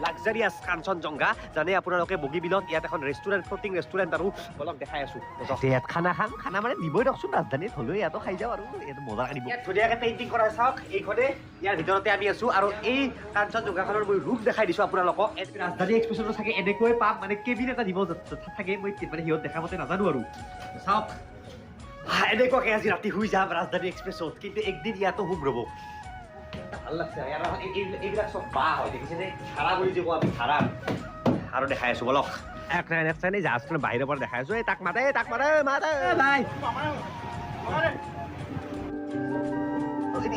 luxurious Kanchenjunga জানে আপোনালোকে বগীবিলত ইয়াত এখন ৰেষ্টুৰেণ্ট ফ্লোটিং ৰেষ্টুৰেণ্ট আৰু বলক দেখাই আছো ইয়াত খানা মানে দিবই দিয়কচোন ৰাজধানীত হ'লেও ইয়াতো খাই যাওঁ আৰু এইটো মজা দিব ইয়াত ধুনীয়াকৈ পেইণ্টিং কৰা চাওক এইখনে ইয়াৰ ভিতৰতে আমি আছো আৰু এই কাঞ্চনজংঘাখনৰ মই ৰূপ দেখাই দিছো আপোনালোকক ৰাজধানী এক্সপ্ৰেছতো চাগে এনেকৈ পাম মানে কেবিন এটা দিব থাকে মই মানে সিহঁত দেখা মতে নাজানো আৰু চাওক এনেকুৱাকৈ আজি ৰাতি শুই যাম ৰাজধানী এক্সপ্ৰেছত কিন্তু একদিন ইয়াতো শুম ৰ'ব ভাল লাগছে এইবিলাক চব বাহ হয় দেখিছেনে খাৰা বুলি যে কওঁ আমি খাৰা আৰু দেখাই আছো বলক এই জাহাজখন বাহিৰৰ পৰা দেখাই আছো এই তাক মাতে ভাই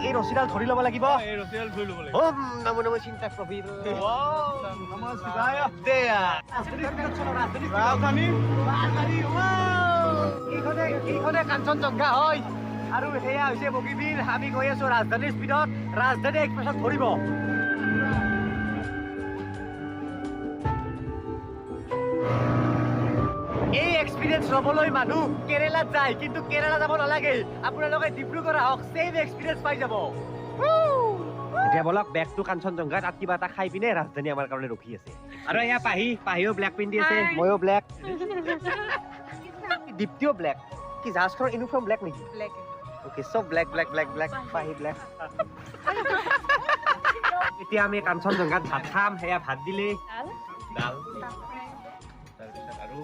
এই ৰছীডাল ধৰি ল'ব লাগিব ওম নমো নমো চিন্তা প্ৰভু এইখনে কাঞ্চনজংঘা হয় আৰু সেয়া হৈছে বগীবিল আমি গৈ আছো ৰাজধানীৰ স্পীডত ৰাজধানী এক্সপ্ৰেছত ধৰিব এই এক্সপিৰিয়েঞ্চ ল'বলৈ মানুহ কেৰেলাত যায় কিন্তু কেৰেলা যাব নালাগে আপোনালোকে ডিব্ৰুগড় আহক চেম এক্সপিৰিয়েঞ্চ পাই যাব এতিয়া বলক বেকটো কাঞ্চনজংঘা তাত কিবা এটা খাই পিনে ৰাজধানী আমাৰ কাৰণে ৰখি আছে আৰু এয়া পাহিও ব্লেক পিন্ধি আছে ময়ো ব্লেক দীপ্তিও ব্লেক কি জাহাজখনৰ ইউনিফৰ্ম ব্লেক নেকি ওকে সব ব্লেক পাহি ব্লেক এতিয়া আমি কাঞ্চনজংঘাত ভাত খাম সেয়া ভাত দিলে ডাল তাৰপিছত আৰু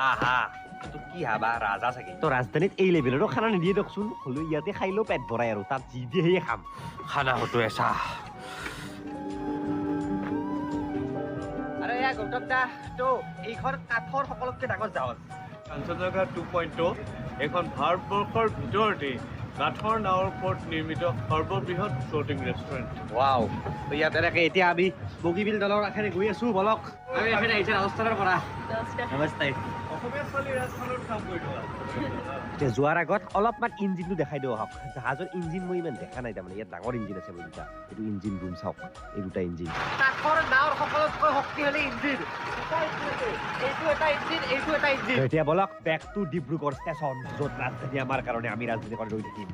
আহা তো কি হাবা ৰাজা চাগে তো ৰাজধানীত এই লেভেলৰো খানা নিদিয়ে দিয়কচোন হ'লেও ইয়াতে খাইলেও পেট ভৰাই আৰু তাত যি দিয়ে সেয়ে খাম খানা হতো এচা আৰু এয়া গৌতম দা তো এইখন কাঠৰ সকলোতকৈ ডাঙৰ জাহাজ কাঞ্চনজংঘা 2.0 এখন ভাৰতবৰ্ষৰ ভিতৰতে কাঠৰ নাৱৰ ওপৰত নিৰ্মিত সৰ্ববৃহৎ ফ্লোটিং ৰেষ্টুৰেণ্ট ৱাও তো ইয়াত এনেকৈ এতিয়া আমি বগীবিল দলৰ কাষেৰে গৈ আছো বলক আমি এখানে আহিছে ৰাজস্থানৰ পৰা নমস্তে অসমীয়া ছোৱালী ৰাজস্থানত কাম কৰি থকা এতিয়া যোৱাৰ আগত অলপমান ইঞ্জিনটো দেখাই দিওঁ আহক জাহাজৰ ইঞ্জিন মই ইমান দেখা নাই তাৰমানে ইয়াত ডাঙৰ ইঞ্জিন আছে মই দুটা এইটো ইঞ্জিন ৰুম চাওক এই দুটা ইঞ্জিন কাঠৰ নাৱৰ সকলোতকৈ শক্তিশালী ইঞ্জিন এইটো এটা ইঞ্জিন এতিয়া বলক বেক টু ডিব্ৰুগড় ষ্টেচন য'ত ৰাজধানী আমাৰ কাৰণে আমি ৰাজধানী কৰি ৰৈ থাকিম